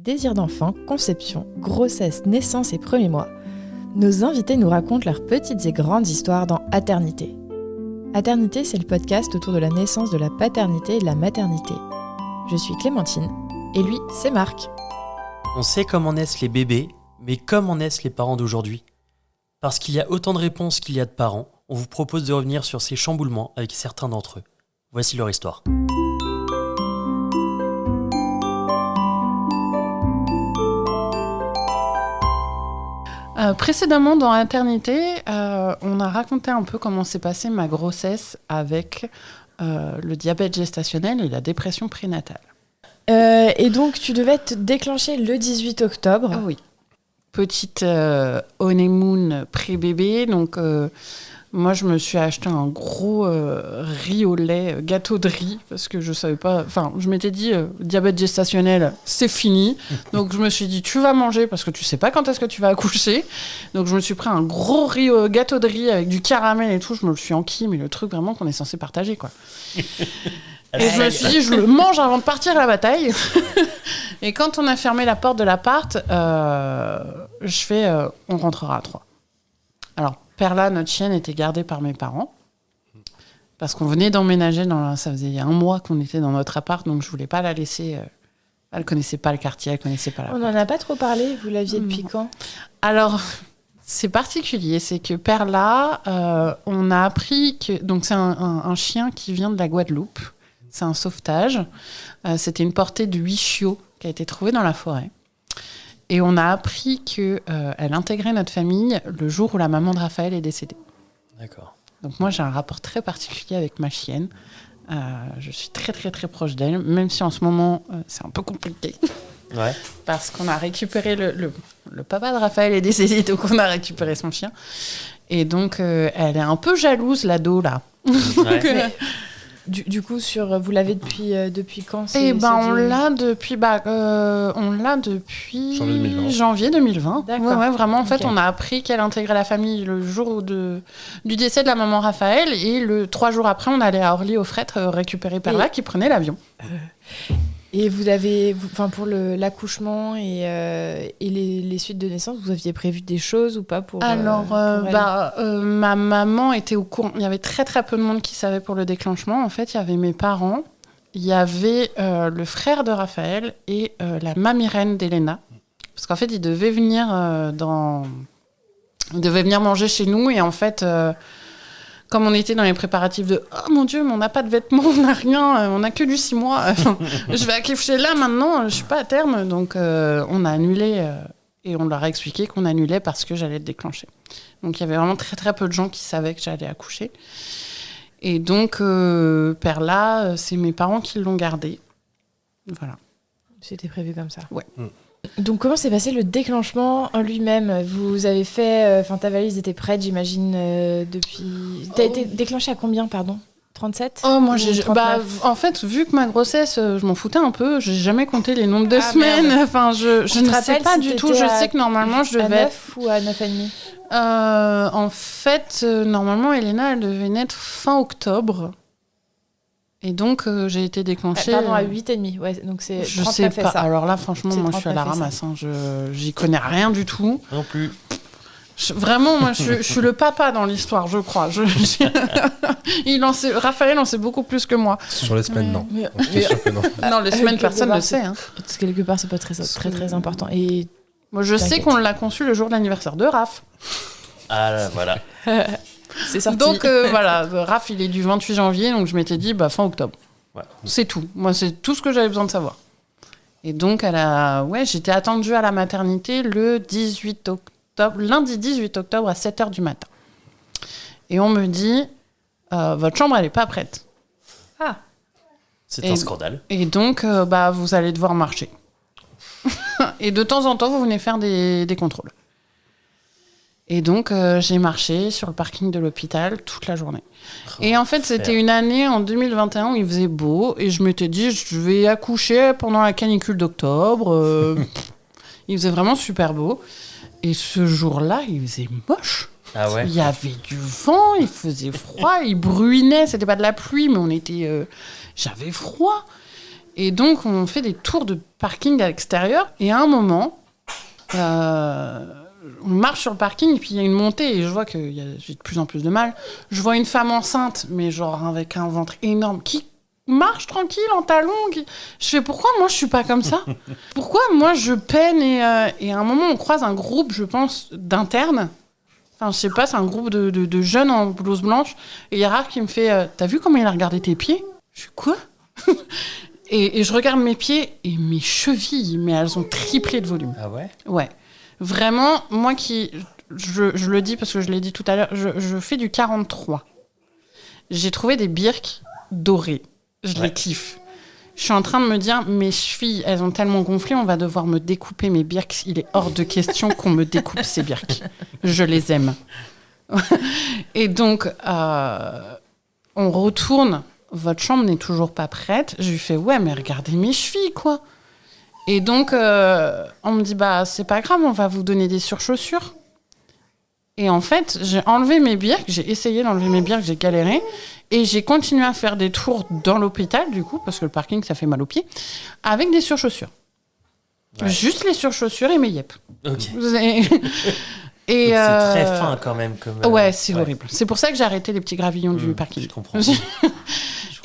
Désir d'enfant, conception, grossesse, naissance et premiers mois, nos invités nous racontent leurs petites et grandes histoires dans Aternité. Aternité, c'est le podcast autour de la naissance, de la paternité et de la maternité. Je suis Clémentine, et lui, c'est Marc. On sait comment naissent les bébés, mais comment naissent les parents d'aujourd'hui ? Parce qu'il y a autant de réponses qu'il y a de parents, on vous propose de revenir sur ces chamboulements avec certains d'entre eux. Voici leur histoire. Précédemment, dans Aternité, on a raconté un peu comment s'est passée ma grossesse avec le diabète gestationnel et la dépression prénatale. Et donc, tu devais te déclencher le 18 octobre. Ah oui. Petite honeymoon pré-bébé. Donc, moi, je me suis acheté un gros riz au lait, gâteau de riz, parce que je savais pas... Enfin, je m'étais dit, diabète gestationnel, c'est fini. Donc, je me suis dit, tu vas manger, parce que tu sais pas quand est-ce que tu vas accoucher. Donc, je me suis pris un gros riz, gâteau de riz avec du caramel et tout. Je me le suis enquis, mais le truc vraiment qu'on est censé partager, quoi. Et je me suis dit, je le mange avant de partir à la bataille. Et quand on a fermé la porte de l'appart, je fais, on rentrera à 3. Alors, Perla, notre chienne, était gardée par mes parents. Parce qu'on venait d'emménager, ça faisait 1 mois qu'on était dans notre appart, donc je voulais pas la laisser. Elle connaissait pas le quartier, elle connaissait pas l'appart. On n'en a pas trop parlé, vous l'aviez depuis quand ? Alors, c'est particulier, c'est que Perla, on a appris que... Donc, c'est un chien qui vient de la Guadeloupe. C'est un sauvetage. C'était une portée de 8 chiots qui a été trouvée dans la forêt. Et on a appris qu'elle intégrait notre famille le jour où la maman de Raphaël est décédée. D'accord. Donc moi, j'ai un rapport très particulier avec ma chienne. Je suis très, très, très proche d'elle, même si en ce moment, c'est un peu compliqué. Ouais. Parce qu'on a récupéré le papa de Raphaël est décédé, donc on a récupéré son chien. Et donc, elle est un peu jalouse, l'ado, là. Ouais. Donc, Du coup, vous l'avez depuis quand ? On l'a depuis janvier 2020. D'accord. Ouais, vraiment, en fait, Ok. on a appris qu'elle intégrait la famille le jour du décès de la maman Raphaël, et 3 jours après, on allait à Orly-aux-Frettes récupérer Perla qui prenait l'avion. Et vous avez, pour l'accouchement et les suites de naissance, vous aviez prévu des choses ou pas pour Alors, pour elle ma maman était au courant. Il y avait très très peu de monde qui savait pour le déclenchement. En fait, il y avait mes parents, il y avait le frère de Raphaël et la mamie reine d'Elena. Parce qu'en fait, ils devaient venir manger chez nous. Et en fait, comme on était dans les préparatifs de « Oh mon Dieu, mais on n'a pas de vêtements, on n'a rien, on n'a que du 6 mois. Je vais accoucher là maintenant, je ne suis pas à terme. » Donc, on a annulé et on leur a expliqué qu'on annulait parce que j'allais le déclencher. Donc, il y avait vraiment très, très peu de gens qui savaient que j'allais accoucher. Et donc, Perla, c'est mes parents qui l'ont gardée. Voilà. C'était prévu comme ça. Ouais. Donc, comment s'est passé le déclenchement en lui-même ? Vous avez fait... ta valise était prête, j'imagine, depuis... T'as été déclenchée à combien, pardon ? 37 ? Oh, moi, Ou 39 en fait, vu que ma grossesse, je m'en foutais un peu, j'ai jamais compté les nombres de Ah, semaines. merde. Enfin, je Tu te ne sais rappelles pas si du tout. t'étais Je sais que normalement, je à devais 9 ou à 9,5 ? En fait, normalement, Elena, elle devait naître fin octobre. Et donc, j'ai été déclenchée... Pardon, à 8,5. Ouais, donc c'est Je 39 sais fait pas. ça. Alors là, franchement, C'est moi, je suis à la 39 ramasse. J'y connais rien du tout. Non plus. Vraiment, moi, je suis le papa dans l'histoire, je crois. Raphaël en sait beaucoup plus que moi. Sur les semaines, non. Mais- C'est sûr que non. Non, les semaines, Quelque personne ne part, le sait. Hein. Parce que quelque part, c'est pas très, très, très important. Et Moi, je sais T'inquiète. qu'on l'a conçu le jour de l'anniversaire de Raph. Ah là, voilà. c'est sorti. Donc, voilà, Raph, il est du 28 janvier, donc je m'étais dit, fin octobre. Ouais. C'est tout. Moi, c'est tout ce que j'avais besoin de savoir. Et donc, j'étais attendue à la maternité le 18 octobre, lundi 18 octobre à 7h du matin. Et on me dit, votre chambre, elle n'est pas prête. Ah, C'est un scandale. Et donc, vous allez devoir marcher. Et de temps en temps, vous venez faire des contrôles. Et donc, j'ai marché sur le parking de l'hôpital toute la journée. Et en fait, c'était une année en 2021 où il faisait beau. Et je m'étais dit, je vais accoucher pendant la canicule d'octobre. Il faisait vraiment super beau. Et ce jour-là, il faisait moche. Ah ouais. Il y avait du vent, il faisait froid, il bruinait. C'était pas de la pluie, mais j'avais froid. Et donc, on fait des tours de parking à l'extérieur. Et à un moment, on marche sur le parking et puis il y a une montée et je vois que j'ai de plus en plus de mal. Je vois une femme enceinte, mais genre avec un ventre énorme, qui marche tranquille en talons. Je fais, pourquoi moi je suis pas comme ça ? Pourquoi moi je peine et à un moment on croise un groupe, je pense, d'internes. Enfin, je sais pas, c'est un groupe de jeunes en blouse blanche. Et il y a Raph qui me fait, t'as vu comment il a regardé tes pieds ? Je suis quoi ? et je regarde mes pieds et mes chevilles, mais elles ont triplé de volume. Ah ouais ? Ouais. Vraiment, moi je le dis parce que je l'ai dit tout à l'heure, je fais du 43. J'ai trouvé des birks dorés. Je les kiffe. Je suis en train de me dire, mes chevilles, elles ont tellement gonflé, on va devoir me découper mes birks. Il est hors de question qu'on me découpe ces birks. Je les aime. Et donc, on retourne. Votre chambre n'est toujours pas prête. Je lui fais, ouais, mais regardez mes chevilles, quoi. Et donc, on me dit, bah, c'est pas grave, on va vous donner des surchaussures. Et en fait, j'ai enlevé mes birks, j'ai essayé d'enlever mes birks, j'ai galéré. Et j'ai continué à faire des tours dans l'hôpital, du coup, parce que le parking, ça fait mal aux pieds, avec des surchaussures. Ouais. Juste les surchaussures et mes yep. Ok. Et c'est très fin quand même. Ouais, c'est horrible. C'est pour ça que j'ai arrêté les petits gravillons du parking. Je comprends.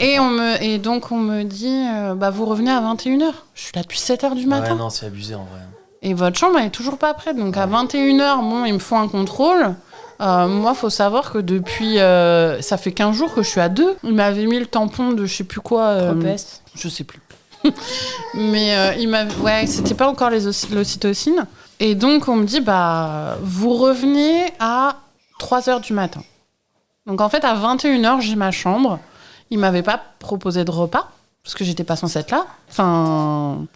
Et donc, on me dit, bah, vous revenez à 21h. Je suis là depuis 7h du matin. Ouais, non, c'est abusé en vrai. Et votre chambre, elle est toujours pas prête. Donc, à 21h, bon, ils me font un contrôle. Moi, faut savoir que depuis... ça fait 15 jours que je suis à 2. Ils m'avaient mis le tampon de je sais plus quoi. Je sais plus. Mais ouais, c'était pas encore l'ocytocine. Et donc, on me dit, bah, vous revenez à 3h du matin. Donc, en fait, à 21h, j'ai ma chambre. Ils m'avaient pas proposé de repas, parce que j'étais pas censée être là. Enfin...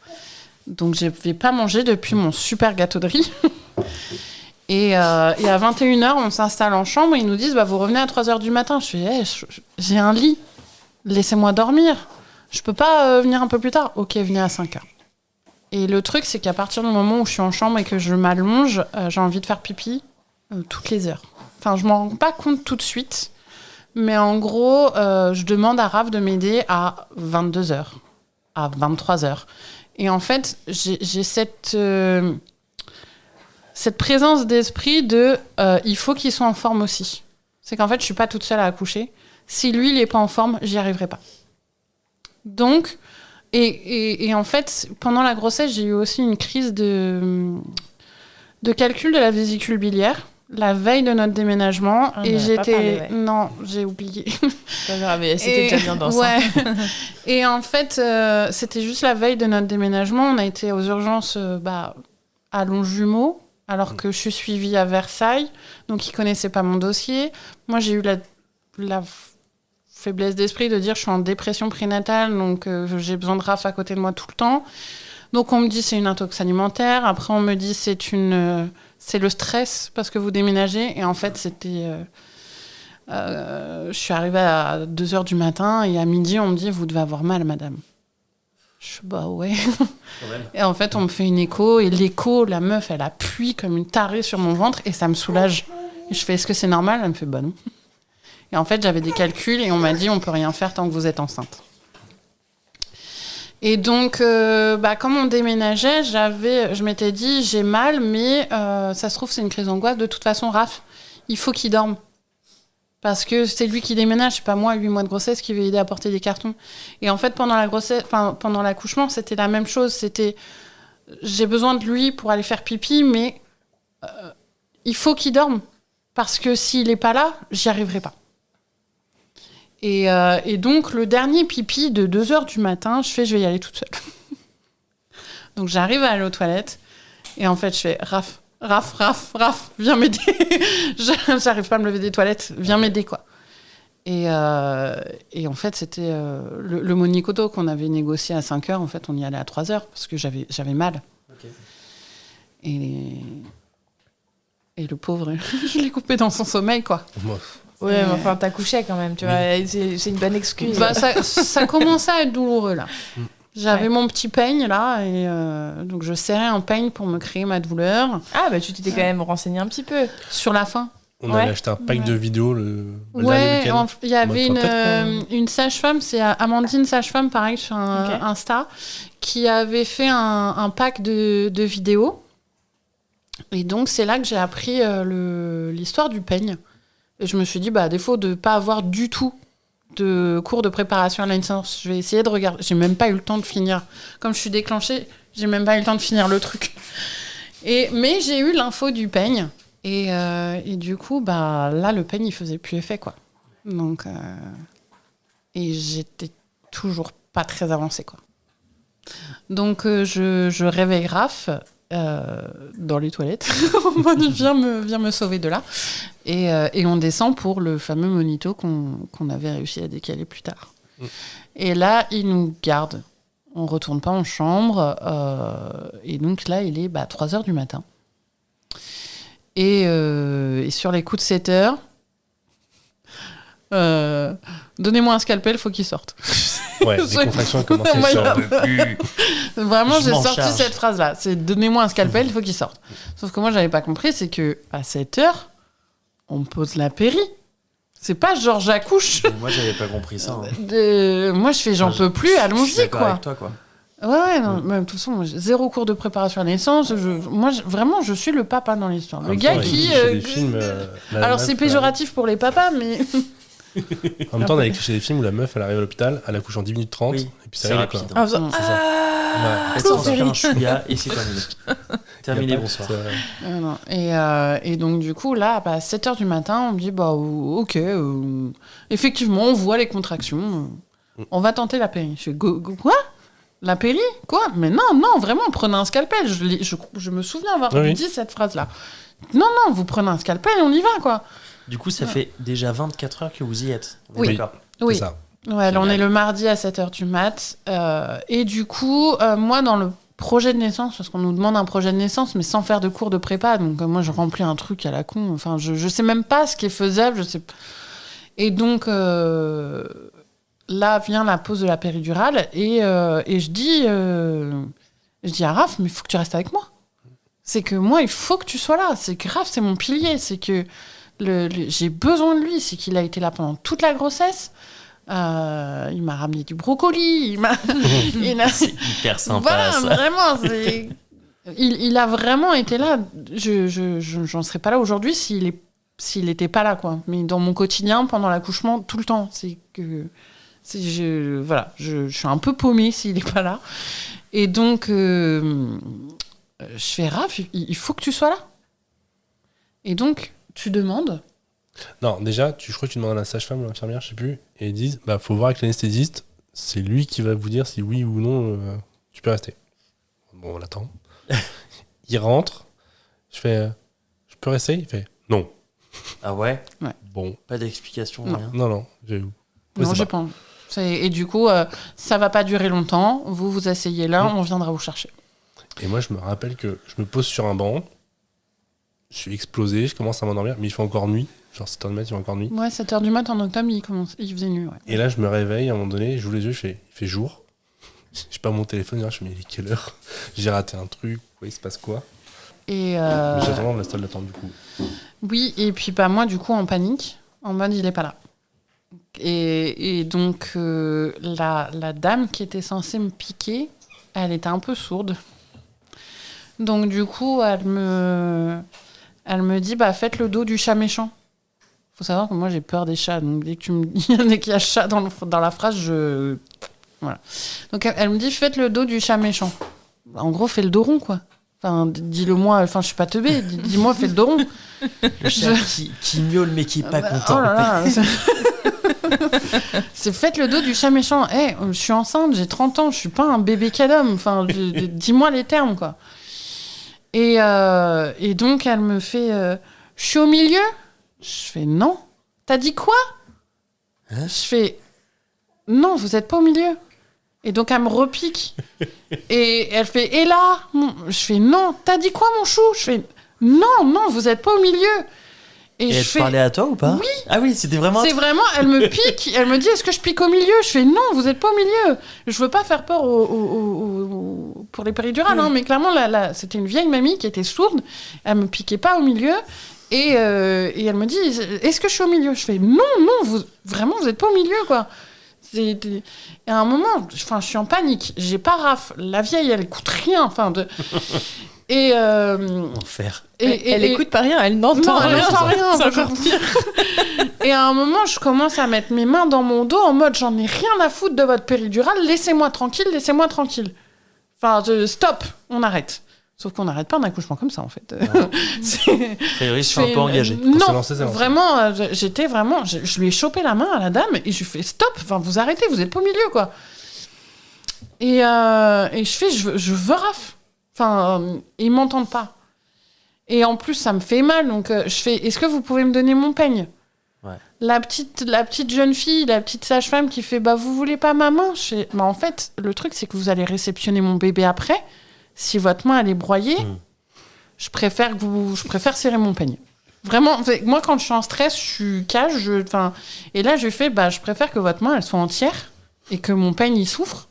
Donc, je vais pas manger depuis mon super gâteau de riz. Et à 21h, on s'installe en chambre et ils nous disent, bah, vous revenez à 3h du matin. Je fais, j'ai un lit. Laissez-moi dormir. Je peux pas venir un peu plus tard ? Ok, venez à 5h. Et le truc, c'est qu'à partir du moment où je suis en chambre et que je m'allonge, j'ai envie de faire pipi toutes les heures. Enfin, je m'en rends pas compte tout de suite. Mais en gros, je demande à Raph de m'aider à 22h, à 23h. Et en fait, j'ai cette présence d'esprit de il faut qu'il soit en forme aussi. C'est qu'en fait, je suis pas toute seule à accoucher. Si lui, il est pas en forme, j'y arriverai pas. Donc, et en fait, pendant la grossesse, j'ai eu aussi une crise de calcul de la vésicule biliaire la veille de notre déménagement. Et j'étais... Parlé, ouais. Non, j'ai oublié. Pas grave, c'était déjà bien dans ça. Ouais. Et en fait, c'était juste la veille de notre déménagement. On a été aux urgences à Longjumeau, alors que je suis suivie à Versailles. Donc, ils ne connaissaient pas mon dossier. Moi, j'ai eu la faiblesse d'esprit de dire je suis en dépression prénatale, donc j'ai besoin de Raph à côté de moi tout le temps. Donc, on me dit c'est une intox alimentaire. Après, on me dit c'est le stress parce que vous déménagez. Et en fait, c'était... je suis arrivée à 2h du matin et à midi, on me dit vous devez avoir mal, madame. Je suis bah ouais. Et en fait, on me fait une écho. Et l'écho, la meuf, elle appuie comme une tarée sur mon ventre et ça me soulage. Et je fais est-ce que c'est normal ? Elle me fait bah non. Et en fait, j'avais des calculs et on m'a dit on peut rien faire tant que vous êtes enceinte. Et donc, comme on déménageait, je m'étais dit, j'ai mal, mais ça se trouve, c'est une crise d'angoisse. De toute façon, Raph, il faut qu'il dorme. Parce que c'est lui qui déménage, c'est pas moi, 8 mois de grossesse, qui vais aider à porter des cartons. Et en fait, pendant l'accouchement, c'était la même chose. C'était, j'ai besoin de lui pour aller faire pipi, mais il faut qu'il dorme. Parce que s'il n'est pas là, j'y arriverai pas. Et donc, le dernier pipi de 2h du matin, je vais y aller toute seule. Donc, j'arrive à aller aux toilettes. Et en fait, je fais Raph, viens m'aider. J'arrive pas à me lever des toilettes. Viens m'aider, quoi. Et en fait, c'était le monicoto qu'on avait négocié à 5h. En fait, on y allait à 3h parce que j'avais mal. Okay. Et le pauvre, je l'ai coupé dans son sommeil, quoi. Ouais, mais enfin, t'accouchais quand même, tu vois. C'est une bonne excuse. Ça commençait à être douloureux, là. J'avais mon petit peigne, là, et donc je serrais un peigne pour me créer ma douleur. Ah, bah tu t'étais quand même renseigné un petit peu. Sur la fin. On allait acheter un pack de vidéos le dernier week-end. Il y avait une sage-femme, c'est Amandine Sage-Femme, pareil, sur Insta, qui avait fait un pack de vidéos. Et donc, c'est là que j'ai appris l'histoire du peigne. Et je me suis dit, à défaut de ne pas avoir du tout de cours de préparation à la naissance, je vais essayer de regarder. J'ai même pas eu le temps de finir. Comme je suis déclenchée, j'ai même pas eu le temps de finir le truc. Mais j'ai eu l'info du peigne. Et du coup, là, le peigne, il faisait plus effet, quoi. Donc, et j'étais toujours pas très avancée, quoi. Donc, je réveille Raph dans les toilettes. En mode, viens me sauver de là. Et on descend pour le fameux monito qu'on avait réussi à décaler plus tard. Et là, il nous garde. On retourne pas en chambre. Et donc là, il est 3h du matin. Et sur les coups de 7 heures, donnez-moi un scalpel, faut qu'il sorte. Ouais, les contractions ont commencé à Vraiment, j'ai sorti cette phrase-là. C'est donnez-moi un scalpel, il faut qu'il sorte. Sauf que moi, j'avais pas compris, c'est que à 7 heures, on me pose la péri. C'est pas genre j'accouche. Moi, j'avais pas compris ça. Moi, je fais j'en peux plus, allons-y, quoi. Avec toi, quoi. Ouais, non, mais de toute façon, zéro cours de préparation à la naissance. Vraiment, je suis le papa dans l'histoire. Le gars qui. Des films, alors, c'est péjoratif pour les papas, mais. En même temps, on a écrit des films où la meuf, elle arrive à l'hôpital, elle accouche en 10 minutes 30, et puis ça rapide. Quoi. C'est ça. Elle transpire un chouïa et c'est terminé. Terminé, bonsoir. Et donc, du coup, là, à 7h du matin, on me dit ok, effectivement, on voit les contractions. On va tenter la péri. Je fais quoi? La péri? Quoi? Mais non, vraiment, prenez un scalpel. Je me souviens avoir dit cette phrase-là. Non, vous prenez un scalpel, on y va, quoi. Du coup, ça fait déjà 24 heures que vous y êtes. Oui. D'accord. Oui. C'est ça. Ouais, on est le mardi à 7h du mat. Et du coup, moi, dans le projet de naissance, parce qu'on nous demande un projet de naissance, mais sans faire de cours de prépa, donc moi, je remplis un truc à la con. Enfin, je sais même pas ce qui est faisable, je sais pas. Et donc, là vient la pause de la péridurale, et je dis à Raph, mais il faut que tu restes avec moi. C'est que moi, il faut que tu sois là. C'est que Raph, c'est mon pilier. C'est que j'ai besoin de lui. C'est qu'il a été là pendant toute la grossesse. Il m'a ramené du brocoli. C'est hyper sympa. Voilà, ça. vraiment. Il a vraiment été là. J'en serais pas là aujourd'hui s'il était pas là, quoi. Mais dans mon quotidien, pendant l'accouchement, tout le temps. C'est que je suis un peu paumée s'il est pas là. Et donc, je fais Raph, il faut que tu sois là. Et donc, tu demandes. Non, déjà, je crois que tu demandes à la sage-femme ou à l'infirmière, je sais plus, et ils disent, faut voir avec l'anesthésiste, c'est lui qui va vous dire si oui ou non tu peux rester. Bon, on l'attend. Il rentre, je fais, je peux rester? Il fait, non. Ah ouais? Bon. Pas d'explication, Non. rien. Non, Je pense. Et du coup, ça va pas durer longtemps. Vous asseyez là, on viendra vous chercher. Et moi, je me rappelle que je me pose sur un banc, je suis explosé, je commence à m'endormir, mais il fait encore nuit. Genre 7h du mat, il fait encore nuit. Ouais, 7h du mat en octobre, il faisait nuit. Ouais. Et là, je me réveille à un moment donné, j'ouvre les yeux, il fait jour. J'ai pas mon téléphone, je me dis, mais il est quelle heure? J'ai raté un truc, il se passe quoi? Et mais j'attends dans la salle d'attente, du coup. Oui, et puis moi, du coup, en panique, en mode, il est pas là. Et donc, la dame qui était censée me piquer, elle était un peu sourde. Donc, du coup, elle me dit, faites le dos du chat méchant. Faut savoir que moi, j'ai peur des chats. Donc, dès qu'il y a chat dans la phrase, voilà. Donc, elle me dit, faites le dos du chat méchant. En gros, fais le dos rond, quoi. Enfin, dis-le-moi. Enfin, je suis pas teubée. Dis-moi, fais le dos rond. Le chat qui miaule, mais qui est pas content. Oh là là. C'est faites le dos du chat méchant. Je suis enceinte, j'ai 30 ans, je suis pas un bébé cadom. Enfin, dis-moi les termes, quoi. Et donc, elle me fait je suis au milieu? Je fais non. T'as dit quoi? Je fais non, vous êtes pas au milieu. Et donc, elle me repique. Et elle fait et là? Je fais non. T'as dit quoi, mon chou? Je fais non, vous êtes pas au milieu. Et elle te parlait à toi ou pas? Oui. Ah oui, c'était vraiment... C'est vraiment, elle me pique, elle me dit, est-ce que je pique au milieu? Je fais, non, vous êtes pas au milieu. Je veux pas faire peur pour les péridurales, mais clairement, c'était une vieille mamie qui était sourde, elle me piquait pas au milieu, Et elle me dit, est-ce que je suis au milieu ? Je fais, non, vous n'êtes pas au milieu, quoi. Et à un moment, je suis en panique. J'ai pas Raph. La vieille, elle écoute rien. Et Enfer. Elle écoute pas rien, elle n'entend rien. rien. C'est encore pire. Et à un moment, je commence à mettre mes mains dans mon dos en mode, j'en ai rien à foutre de votre péridurale. Laissez-moi tranquille. Stop, on arrête. Sauf qu'on n'arrête pas un accouchement comme ça, en fait. A priori, je suis un peu engagé. Non, vraiment, j'étais vraiment... Je lui ai chopé la main à la dame et je lui ai fait stop, vous arrêtez, vous êtes pas au milieu, quoi. Et je fais, je veux Raph. Ils m'entendent pas. Et en plus, ça me fait mal, donc je fais, est-ce que vous pouvez me donner mon peigne ? Ouais. La petite jeune fille, la petite sage-femme qui fait, vous voulez pas ma main ? Je fais, en fait, le truc, c'est que vous allez réceptionner mon bébé après. Si votre main elle est broyée, je préfère serrer mon peigne. Vraiment, moi quand je suis en stress, je suis cage. Et là, je fais, je préfère que votre main elle soit entière et que mon peigne il souffre.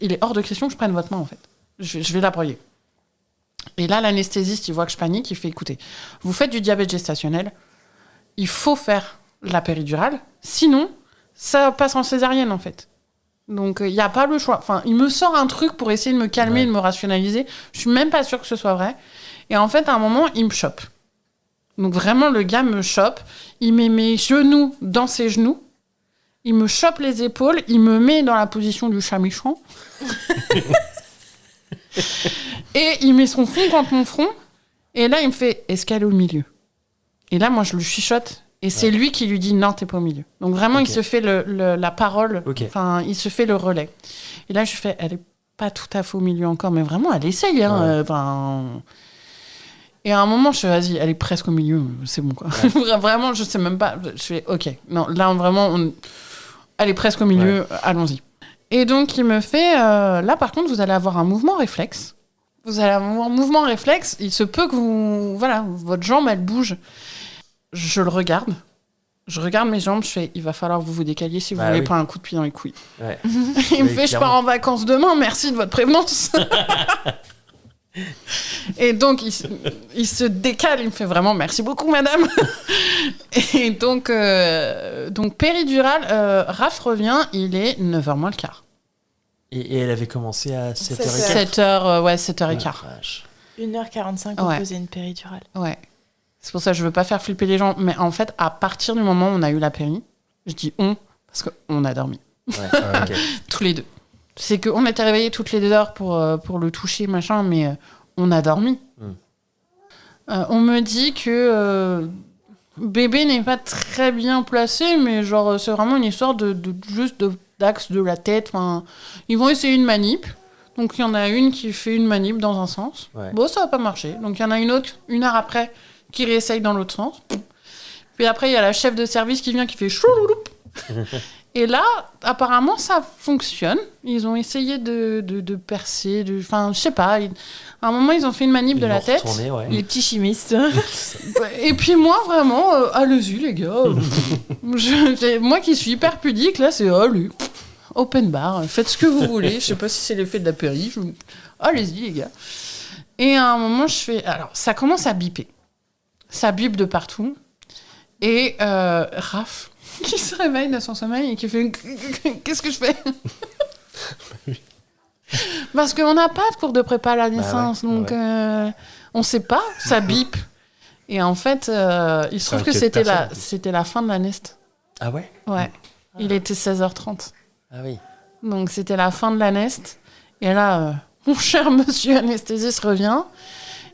Il est hors de question que je prenne votre main en fait. Je vais la broyer. Et là, l'anesthésiste, il voit que je panique, il fait, écoutez, vous faites du diabète gestationnel, il faut faire la péridurale, sinon ça passe en césarienne en fait. Donc, il n'y a pas le choix. Il me sort un truc pour essayer de me calmer, de me rationaliser. Je suis même pas sûre que ce soit vrai. Et en fait, à un moment, il me chope. Donc, vraiment, le gars me chope. Il met mes genoux dans ses genoux. Il me chope les épaules. Il me met dans la position du chat méchant. Et il met son front contre mon front. Et là, il me fait « Est-ce qu'elle est au milieu ?» Et là, moi, je lui chuchote. Et c'est lui qui lui dit non, t'es pas au milieu. Donc vraiment, il se fait la parole, il se fait le relais. Et là, je fais, elle est pas tout à fait au milieu encore, mais vraiment, elle essaye. Hein, Et à un moment, je fais, vas-y, elle est presque au milieu, c'est bon quoi. Ouais. Vraiment, je sais même pas. Je fais, ok, non, là vraiment, elle est presque au milieu, allons-y. Et donc, il me fait, là par contre, vous allez avoir un mouvement réflexe. Il se peut que votre jambe, elle bouge. Je le regarde. Je regarde mes jambes, je fais, il va falloir que vous décaliez si vous voulez pas un coup de pied dans les couilles. Ouais. Il me fait, je pars en vacances demain, merci de votre prévenance. Et donc, il se décale, il me fait vraiment, merci beaucoup, madame. Et donc péridurale, Raph revient, il est 9h moins le quart. Et elle avait commencé à 7h15 7h15. 1h45 pour poser une péridurale. Ouais. C'est pour ça que je veux pas faire flipper les gens. Mais en fait, à partir du moment où on a eu la péri, je dis parce qu'on a dormi. Ouais, okay. Tous les deux. C'est qu'on était réveillés toutes les 2 heures pour le toucher, machin, mais on a dormi. On me dit que bébé n'est pas très bien placé, mais genre, c'est vraiment une histoire juste d'axe de la tête. Ils vont essayer une manip. Donc, il y en a une qui fait une manip dans un sens. Ouais. Bon, ça va pas marcher. Donc, il y en a une autre, 1 heure après, qui réessaye dans l'autre sens. Puis après, il y a la chef de service qui vient, qui fait choulouloup. Et là, apparemment, ça fonctionne. Ils ont essayé de percer, je sais pas. À un moment, ils ont fait une manip de la tête. Ouais. Les petits chimistes. Et puis moi, vraiment, allez-y, les gars. Moi qui suis hyper pudique, là, c'est allez, open bar, faites ce que vous voulez. Je sais pas si c'est l'effet de la péri. Allez-y, les gars. Et à un moment, je fais... Alors, ça commence à biper. Ça bipe de partout. Et Raph, qui se réveille de son sommeil et qui fait qu'est-ce que je fais? Parce qu'on n'a pas de cours de prépa à la naissance, donc on sait pas, ça bip. Et en fait, il se trouve que c'était la fin de la nest. Ah ouais? Ouais. Il était 16h30. Ah oui. Donc c'était la fin de la nest. Et là, mon cher monsieur anesthésiste revient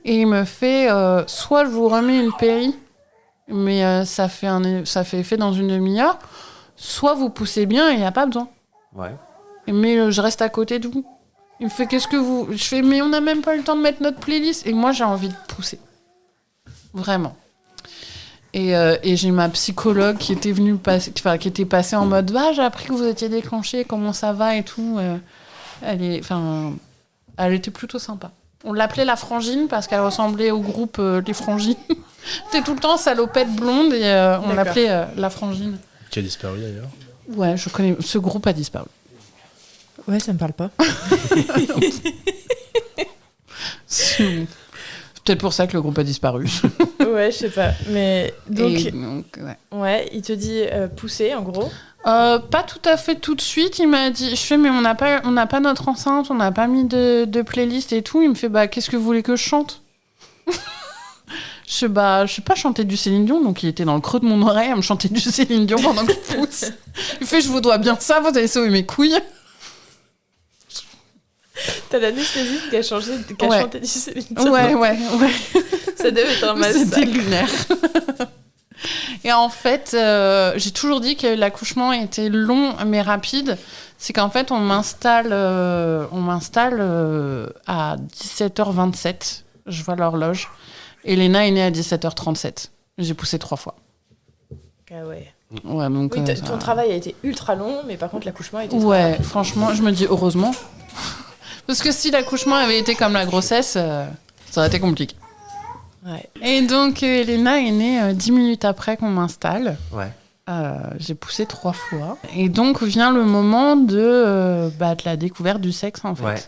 et il me fait soit je vous remets une péri, mais ça fait effet dans une demi-heure, soit vous poussez bien et il n'y a pas besoin. Ouais. Mais je reste à côté de vous. Il me fait qu'est-ce que vous... Je fais mais on n'a même pas eu le temps de mettre notre playlist. Et moi j'ai envie de pousser. Vraiment. Et j'ai ma psychologue qui était venue qui était passée en mode j'ai appris que vous étiez déclenché, comment ça va et tout. Elle était plutôt sympa. On l'appelait la frangine parce qu'elle ressemblait au groupe Les Frangines. C'était tout le temps salopette blonde et on l'appelait la frangine. Qui a disparu d'ailleurs. Ouais, je connais. Ce groupe a disparu. Ouais, ça me parle pas. Peut-être pour ça que le groupe a disparu. Ouais, je sais pas. Mais donc, Ouais. ouais, il te dit pousser, en gros. Pas tout à fait tout de suite. Il m'a dit, je fais, mais on n'a pas notre enceinte, on n'a pas mis de playlist et tout. Il me fait, bah, qu'est-ce que vous voulez que je chante? Je sais pas chanter du Céline Dion, donc il était dans le creux de mon oreille à me chanter du Céline Dion pendant que je pousse. Il fait, je vous dois bien ça, vous avez sauvé mes couilles. T'as l'anesthésiste qui a chanté du Céline Dion. Ouais. Ça devait être un massacre. C'était lunaire. Et en fait, j'ai toujours dit que l'accouchement était long mais rapide. C'est qu'en fait, on m'installe à 17h27. Je vois l'horloge. Et Léna est née à 17h37. J'ai poussé 3 fois. Ah ouais. Ouais, donc, Oui, ton travail a été ultra long, mais par contre, l'accouchement a été très ouais, rapide. franchement, je me dis heureusement. Parce que si l'accouchement avait été comme la grossesse, ça aurait été compliqué. Ouais. Et donc, Léna est née 10 minutes après qu'on m'installe. Ouais. J'ai poussé 3 fois. Et donc vient le moment de la découverte du sexe, en fait. Ouais.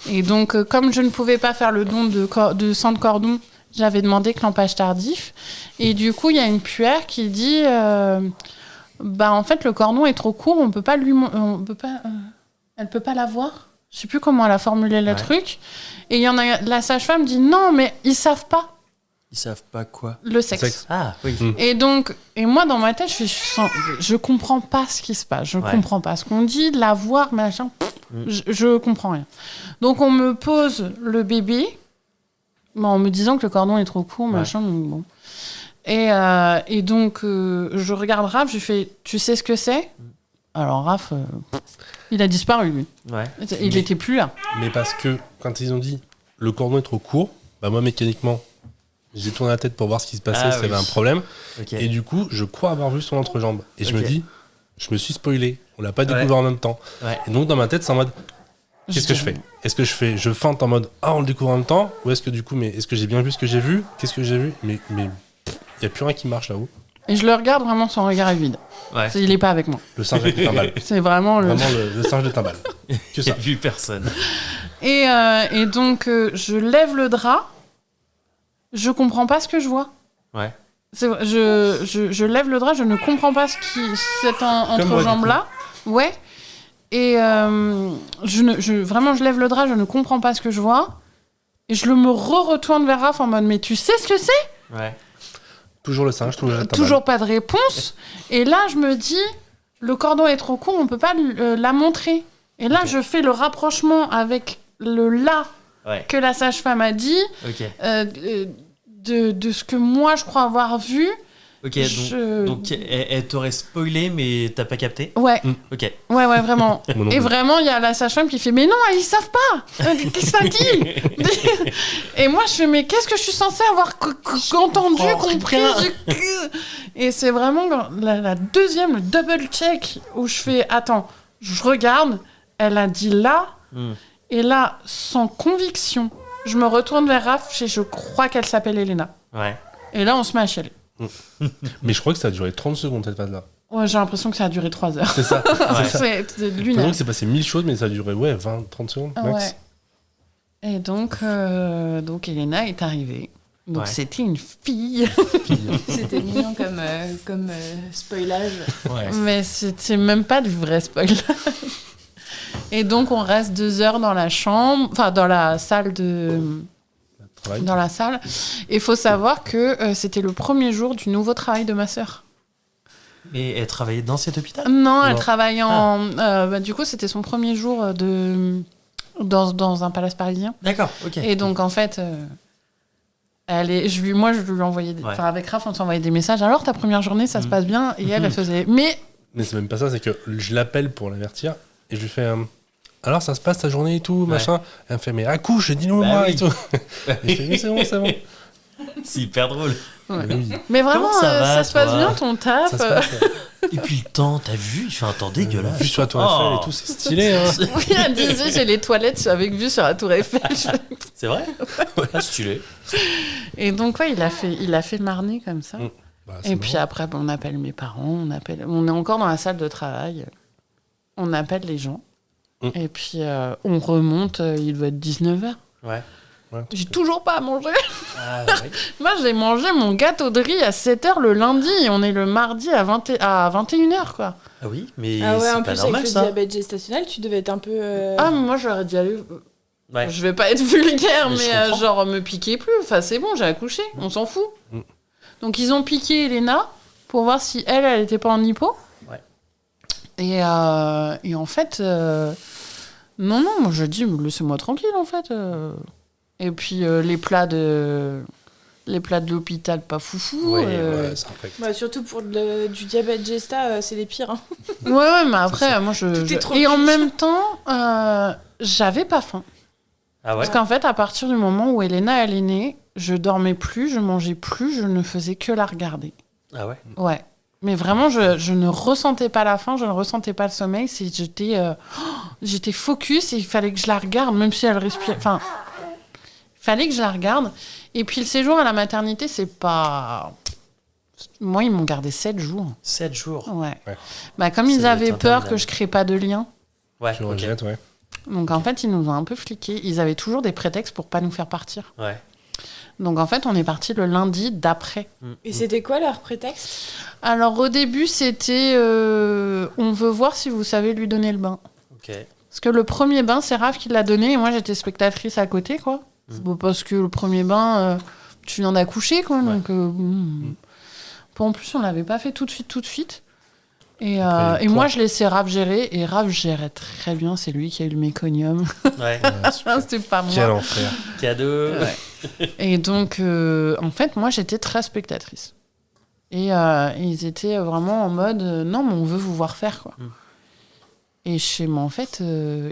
Et donc, comme je ne pouvais pas faire le don de sang de cordon, j'avais demandé clampage tardif. Et du coup, il y a une puère qui dit en fait, le cordon est trop court, elle peut pas l'avoir. Je sais plus comment elle a formulé le truc. Et il y en a, la sage-femme dit non, mais ils savent pas Ils savent pas quoi. le sexe. Ah, oui. Et moi, dans ma tête, je comprends pas ce qui se passe. Je comprends pas ce qu'on dit, la voir, machin. Je comprends rien. Donc, on me pose le bébé, en me disant que le cordon est trop court, machin. Donc, bon. Et donc, je regarde Raph, je lui fais, tu sais ce que c'est? Alors, Raph, il a disparu, lui. Ouais. Il était plus là. Mais parce que quand ils ont dit le cordon est trop court, bah moi mécaniquement, j'ai tourné la tête pour voir ce qui se passait, s'il y avait un problème. Okay. Et du coup, je crois avoir vu son entrejambe. Et je me dis, je me suis spoilé. On l'a pas découvert en même temps. Ouais. Et donc dans ma tête, c'est en mode, qu'est-ce que je fais? Est-ce que je feinte en mode, on le découvre en même temps? Ou est-ce que du coup, est-ce que j'ai bien vu ce que j'ai vu? Qu'est-ce que j'ai vu? Mais il n'y a plus rien qui marche là-haut. Et je le regarde vraiment, son regard est vide. Ouais. Il est pas avec moi. Le singe avec timbal. C'est vraiment le singe de timbal. Que ça. Vu personne. Et donc, je lève le drap. Je comprends pas ce que je vois. Ouais. Je lève le drap, je ne comprends pas cette entrejambe-là. Ouais. Et vraiment, je lève le drap, je ne comprends pas ce que je vois. Et je me retourne vers Raph en mode, mais tu sais ce que c'est? Ouais. Toujours le singe, toujours la timbal. Toujours pas de réponse. Et là, je me dis, le cordon est trop court, on peut pas la montrer. Et là, je fais le rapprochement avec le là que la sage-femme a dit, de ce que moi, je crois avoir vu. Ok, donc elle t'aurait spoilé, mais t'as pas capté? Ouais. Ok. Ouais, vraiment. Et vraiment, il y a la sage-femme qui fait, mais non, ils savent pas. Qu'est-ce que ça dit? Et moi, je fais, mais qu'est-ce que je suis censée avoir entendu, compris? Et c'est vraiment la deuxième, le double check, où je fais, attends, je regarde, elle a dit là, et là, sans conviction, je me retourne vers Raph et je crois qu'elle s'appelle Elena. Ouais. Et là, on se met à chialer. Mais je crois que ça a duré 30 secondes cette phase-là. Ouais, j'ai l'impression que ça a duré 3 heures. C'est ça. C'est lunaire. J'ai l'impression que c'est passé 1000 choses, mais ça a duré 20-30 secondes max. Ouais. Et donc Elena est arrivée. Donc c'était une fille. C'était mignon comme spoilage. Ouais. Mais c'était même pas du vrai spoilage. Et donc on reste 2 heures dans la chambre, enfin dans la salle dans la salle. Et il faut savoir que c'était le premier jour du nouveau travail de ma sœur. Et elle travaillait dans cet hôpital? Non, elle travaillait du coup, c'était son premier jour dans un palace parisien. D'accord, ok. Et donc, en fait, je lui envoyais... avec Raph, on s'envoyait des messages. Alors, ta première journée, ça se passe bien? Et elle faisait... Mais c'est même pas ça, c'est que je l'appelle pour l'avertir et je lui fais... alors, ça se passe ta journée et tout, machin. Elle me fait, mais accouche, dis-nous moi et tout. Et je fais, mais c'est bon. C'est hyper drôle. Ouais. Mais vraiment, ça se passe bien ton taf. Ça se passe, Et puis le temps, t'as vu, il fait un temps dégueulasse. Vue sur la Tour Eiffel et tout, c'est stylé. Hein. Oui, elle disait, j'ai les toilettes avec vue sur la Tour Eiffel. C'est vrai? Ah, stylé. Et donc, il a fait marner comme ça. Et puis après, on appelle mes parents, on est encore dans la salle de travail. On appelle les gens. Et puis, on remonte, il doit être 19h. Ouais. Ouais, J'ai toujours pas à manger. Ah, ouais. Moi, j'ai mangé mon gâteau de riz à 7h le lundi et on est le mardi à 21h, quoi. Ah oui, mais Ah ouais, c'est en pas plus, normal avec le ça. diabète gestationnel, tu devais être un peu. Ah, mais moi, j'aurais dû aller. Ouais. Je vais pas être vulgaire, Mais je mais comprends. genre me piquer plus. Enfin, c'est bon, j'ai accouché, on s'en fout. Mm. Donc, ils ont piqué Elena pour voir si elle était pas en hypo. Ouais. Et en fait, non, moi je dis, laissez-moi tranquille en fait. Et puis les plats de l'hôpital, pas foufou. Ouais, Ouais, ça affecte. Bah, surtout pour du diabète gesta, c'est les pires. Hein. Ouais, mais après, moi Tout est trop Et en cuit. même temps, j'avais pas faim. Ah ouais. Parce qu'en fait, à partir du moment où Elena elle est née, je dormais plus, je mangeais plus, je ne faisais que la regarder. Ah ouais. Ouais. Mais vraiment, je ne ressentais pas la faim, je ne ressentais pas le sommeil. J'étais focus et il fallait que je la regarde, même si elle respirait. Enfin, il fallait que je la regarde. Et puis le séjour à la maternité, c'est pas. Moi, ils m'ont gardé 7 jours. 7 jours. Ouais. Ouais. Bah, comme Ça ils doit avaient être peur interminable. que je crée pas de lien. Ouais, Tu ok. regrettes, ouais. Donc en fait, ils nous ont un peu fliqués. Ils avaient toujours des prétextes pour pas nous faire partir. Ouais. Donc en fait, on est parti le lundi d'après. Et c'était quoi leur prétexte? Alors au début, c'était on veut voir si vous savez lui donner le bain. Ok. Parce que le premier bain, c'est Raph qui l'a donné et moi j'étais spectatrice à côté, quoi. Bon, parce que le premier bain, tu viens d'accoucher, quoi. Donc, en plus, on l'avait pas fait tout de suite. Et, Après, et moi, je laissais Raph gérer et Raph gérait très bien. C'est lui qui a eu le méconium. Ouais. Ouais, super. C'était pas moi. Quel enfer. Cadeau. Ouais. Et donc, en fait, moi, j'étais très spectatrice. Et ils étaient vraiment en mode non, mais on veut vous voir faire, quoi. Et chez moi, en fait,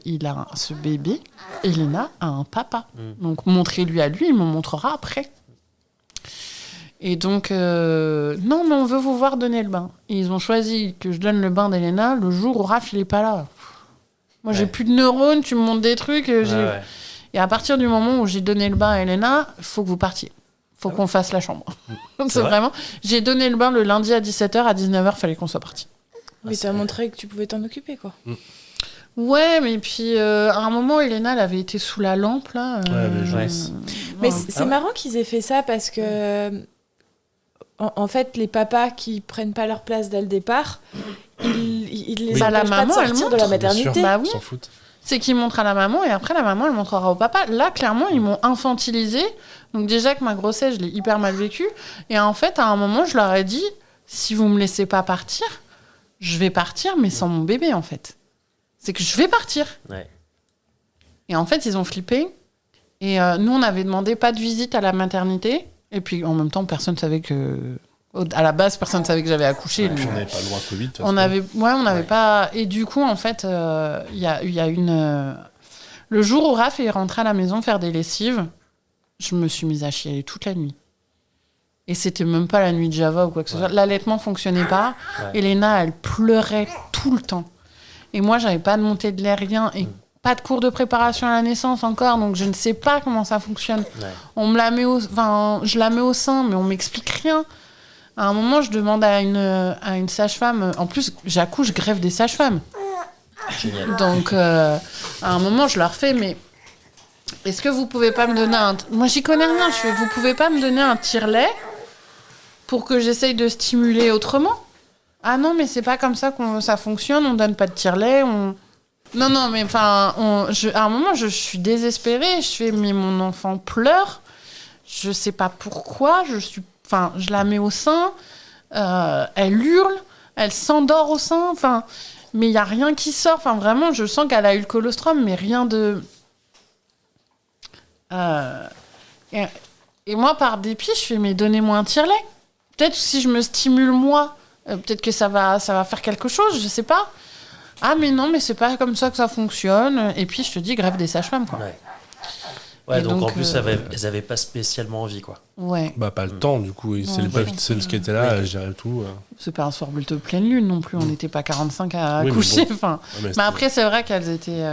il a ce bébé, Elena a un papa. Donc, montrez-lui à lui, il me montrera après. Et donc, non, mais on veut vous voir donner le bain. Et ils ont choisi que je donne le bain d'Elena le jour où Raph, il est pas là. Moi, j'ai Ouais. plus de neurones, tu me montres des trucs. Ouais. Et à partir du moment où j'ai donné le bain à Elena, il faut que vous partiez. Faut qu'on fasse la chambre. C'est vrai vraiment. J'ai donné le bain le lundi à 17h, à 19h, fallait qu'on soit parti. Mais t'as montré que tu pouvais t'en occuper, quoi. Ouais, mais puis à un moment, Elena, elle avait été sous la lampe, là. Ouais, mais je- Ouais. Mais voilà. c'est marrant qu'ils aient fait ça parce que, en fait, les papas qui prennent pas leur place dès le départ, ils les Bah, la empêchent pas de maman, elle sortir de la montre. maternité. Bien sûr, Bah oui. on s'en fout. C'est qu'il montre à la maman et après la maman elle montrera au papa. Là clairement ils m'ont infantilisée. Donc déjà que ma grossesse je l'ai hyper mal vécue. Et en fait à un moment je leur ai dit si vous me laissez pas partir, je vais partir mais sans mon bébé en fait. C'est que je vais partir. Ouais. Et en fait ils ont flippé. Et nous on avait demandé pas de visite à la maternité. Et puis en même temps personne savait que... À la base personne savait que j'avais accouché. Puis donc, on n'avait pas le droit Covid. de toute on façon. avait Ouais. pas. Et du coup, en fait, il y a une. Le jour où Raph est rentré à la maison faire des lessives, je me suis mise à chialer toute la nuit. Et c'était même pas la nuit de Java ou quoi que ce soit. L'allaitement fonctionnait pas. Ouais. Elena, elle pleurait tout le temps. Et moi, j'avais pas de montée de lait, rien. Et pas de cours de préparation à la naissance encore. Donc, je ne sais pas comment ça fonctionne. Ouais. On me la met je la mets au sein, mais on m'explique rien. À un moment, je demande à une sage-femme. En plus, j'accouche, je greffe des sages-femmes. Génial. Donc, à un moment, je leur fais, mais est-ce que vous pouvez pas me donner un... Moi, j'y connais rien. Je fais, vous pouvez pas me donner un tire-lait pour que j'essaye de stimuler autrement? Ah non, mais c'est pas comme ça que ça fonctionne. On donne pas de tire-lait. Non, mais enfin, à un moment, je suis désespérée. Je fais, mais mon enfant pleure. Je sais pas pourquoi. Je la mets au sein. Elle hurle. Elle s'endort au sein. Enfin, mais il y a rien qui sort. Enfin, vraiment, je sens qu'elle a eu le colostrum, mais rien de... Et moi, par dépit, je fais, mais donnez-moi un tire-lait. Peut-être si je me stimule moi, peut-être que ça va faire quelque chose, je sais pas. Ah, mais non, mais c'est pas comme ça que ça fonctionne. Et puis, je te dis, grève des sages-femmes, quoi. Ouais. Ouais, Et donc, donc, en plus, elles avaient pas spécialement envie, quoi. Ouais. Bah, pas le temps, du coup. Et c'est Non, le seul qui était là, elle gérait tout. C'est pas un soir de pleine lune non plus. On n'était pas 45 à Oui, mais accoucher. bon. Enfin, Ah, mais mais c'était- après, c'est vrai qu'elles étaient.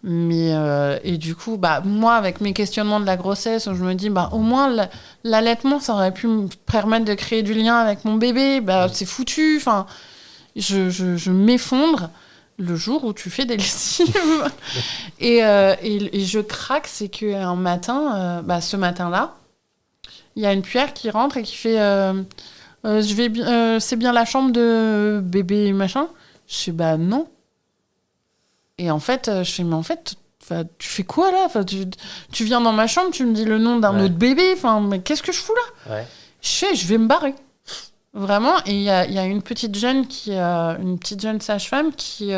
Et du coup, bah, moi, avec mes questionnements de la grossesse, où je me dis, bah, au moins, l'allaitement, ça aurait pu me permettre de créer du lien avec mon bébé. Bah, c'est foutu. Enfin, je m'effondre. le jour où tu fais des lessives. et je craque, c'est qu'un matin, ce matin-là, il y a une puère qui rentre et qui fait c'est bien la chambre de bébé machin. Je fais non. Et en fait, je fais mais en fait, tu fais quoi là, tu viens dans ma chambre, tu me dis le nom d'un autre bébé, mais qu'est-ce que je fous là? Je vais me barrer. Vraiment, et il y a une petite jeune sage-femme qui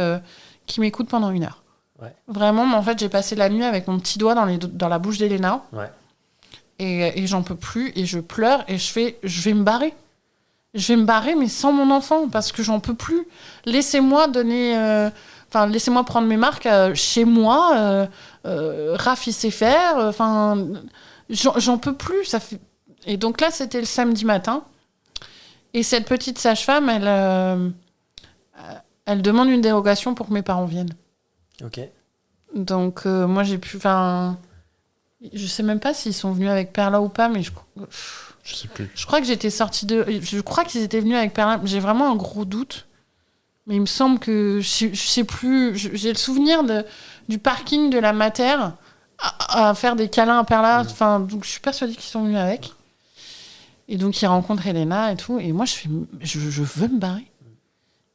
m'écoute pendant 1 heure. Ouais. Vraiment, mais en fait, j'ai passé la nuit avec mon petit doigt dans la bouche d'Elena. Ouais. Et j'en peux plus, et je pleure, et je vais me barrer. Je vais me barrer, mais sans mon enfant, parce que j'en peux plus. Laissez-moi prendre mes marques chez moi. Raph, il sait faire. J'en peux plus. Ça fait... Et donc là, c'était le samedi matin. Et cette petite sage-femme, elle demande une dérogation pour que mes parents viennent. Ok. Donc, moi, j'ai pu... je sais même pas s'ils sont venus avec Perla ou pas, mais Je sais plus. je crois que j'étais sortie de... Je crois qu'ils étaient venus avec Perla. J'ai vraiment un gros doute. Mais il me semble que... Je sais plus... J'ai le souvenir du parking de la Mater à faire des câlins à Perla. Donc, je suis persuadée qu'ils sont venus avec. Et donc, il rencontre Elena et tout. Et moi, je veux me barrer.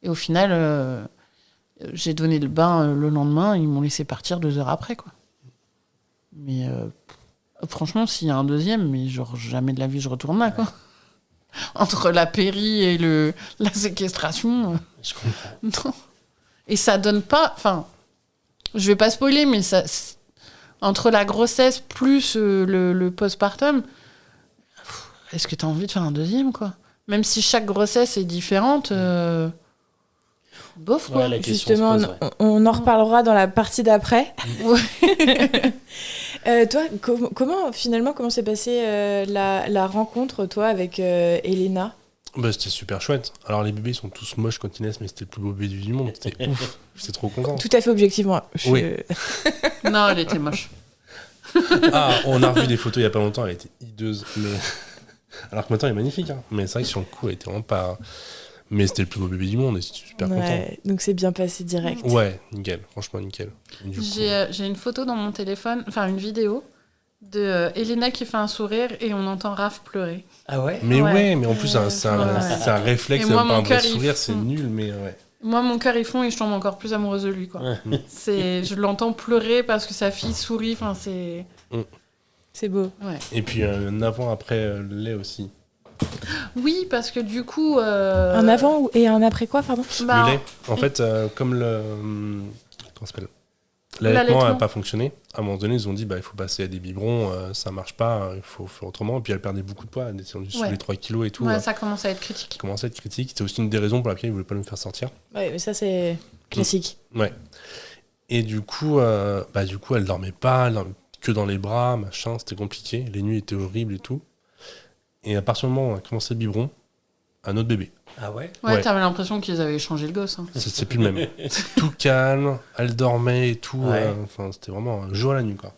Et au final, j'ai donné le bain le lendemain. Ils m'ont laissé partir 2 heures après, quoi. Mais franchement, s'il y a un deuxième, mais genre, jamais de la vie, je retourne là, quoi. Entre la péri et la séquestration. Je comprends. Non. Et ça donne pas... je vais pas spoiler, mais ça... Entre la grossesse plus le postpartum... Est-ce que tu as envie de faire un deuxième, quoi? Même si chaque grossesse est différente, bof, quoi. La question Justement, se pose, on en reparlera dans la partie d'après. Toi, comment s'est passée la rencontre, toi, avec Elena? C'était super chouette. Alors, les bébés sont tous moches quand ils naissent, mais c'était le plus beau bébé du monde. C'était ouf. J'étais trop content. Tout à fait objectivement. Oui. Non, elle était moche. On a revu des photos il y a pas longtemps, elle était hideuse. Mais... Alors que maintenant, elle est magnifique. Hein. Mais c'est vrai que sur le coup, elle était vraiment pas... Mais c'était le plus beau bébé du monde et j'étais super content. Donc c'est bien passé direct. Ouais, nickel. Franchement, nickel. J'ai une photo dans mon téléphone, une vidéo de Elena qui fait un sourire et on entend Raph pleurer. Ah ouais? Mais mais en plus, c'est un réflexe, et moi, pas un mon vrai cœur, sourire, c'est nul, mais ouais. Moi, mon cœur, il fond et je tombe encore plus amoureuse de lui, quoi. Je l'entends pleurer parce que sa fille sourit, c'est... C'est beau. Ouais. Et puis un avant-après le lait aussi. Oui, parce que du coup... Un avant et un après quoi, pardon? Le lait, en fait, comme comment ça s'appelle, l'allaitement n'a pas fonctionné, à un moment donné, ils ont dit il faut passer à des biberons, ça marche pas, il faut faire autrement. Et puis elle perdait beaucoup de poids, elle est descendue sous les 3 kilos et tout. Ouais, ça commence à être critique. C'était aussi une des raisons pour laquelle ils voulaient pas nous faire sortir. Ouais, mais ça, c'est classique. Ouais. Et du coup, elle dormait pas, elle dormait que dans les bras, machin, c'était compliqué. Les nuits étaient horribles et tout. Et à partir du moment où on a commencé le biberon, un autre bébé. Ah ouais? Ouais, t'avais l'impression qu'ils avaient changé le gosse. Hein. C'est plus le même. Tout calme, elle dormait et tout. Ouais. C'était vraiment un jour à la nuit, quoi.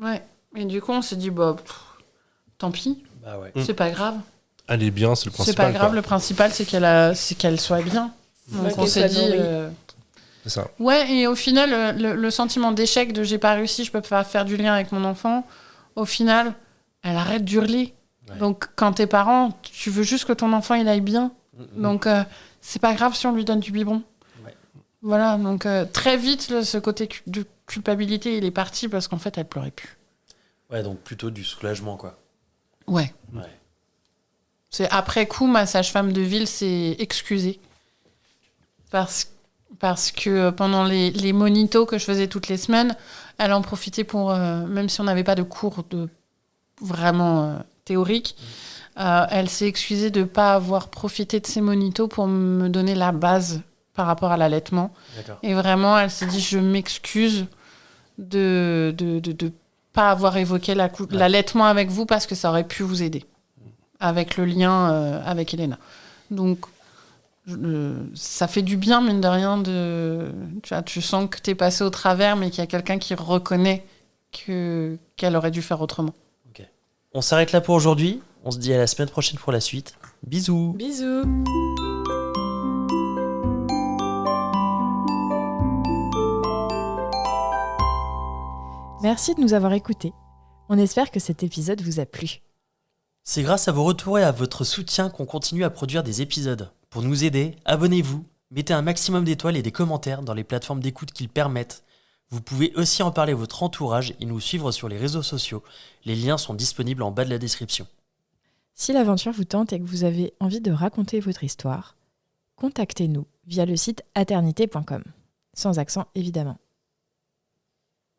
Ouais. Et du coup, on s'est dit, tant pis. Bah ouais. C'est pas grave. Elle est bien, c'est le principal. C'est pas grave, quoi. le principal, c'est qu'elle soit bien. Donc on s'est dit... C'est ça. Ouais, et au final, le sentiment d'échec de j'ai pas réussi, je peux pas faire du lien avec mon enfant, au final, elle arrête d'hurler. Ouais. Donc quand t'es parent, tu veux juste que ton enfant il aille bien. Donc c'est pas grave si on lui donne du biberon. Ouais. Voilà, donc très vite, ce côté de culpabilité, il est parti parce qu'en fait, elle pleurait plus. Ouais, donc plutôt du soulagement, quoi. Ouais. C'est après coup, ma sage-femme de ville s'est excusée. Parce que pendant les monitos que je faisais toutes les semaines, elle en profitait pour, même si on n'avait pas de cours vraiment théoriques, elle s'est excusée de ne pas avoir profité de ces monitos pour me donner la base par rapport à l'allaitement. D'accord. Et vraiment, elle s'est dit, je m'excuse de pas avoir évoqué l'allaitement avec vous parce que ça aurait pu vous aider avec le lien avec Elena. Donc, ça fait du bien, mine de rien, tu sens que t'es passé au travers, mais qu'il y a quelqu'un qui reconnaît qu'elle aurait dû faire autrement. Okay. On s'arrête là pour aujourd'hui. On se dit à la semaine prochaine pour la suite. Bisous. Bisous. Merci de nous avoir écoutés. On espère que cet épisode vous a plu. C'est grâce à vos retours et à votre soutien qu'on continue à produire des épisodes. Pour nous aider, abonnez-vous, mettez un maximum d'étoiles et des commentaires dans les plateformes d'écoute qu'ils permettent. Vous pouvez aussi en parler à votre entourage et nous suivre sur les réseaux sociaux. Les liens sont disponibles en bas de la description. Si l'aventure vous tente et que vous avez envie de raconter votre histoire, contactez-nous via le site aternité.com. Sans accent, évidemment.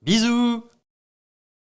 Bisous!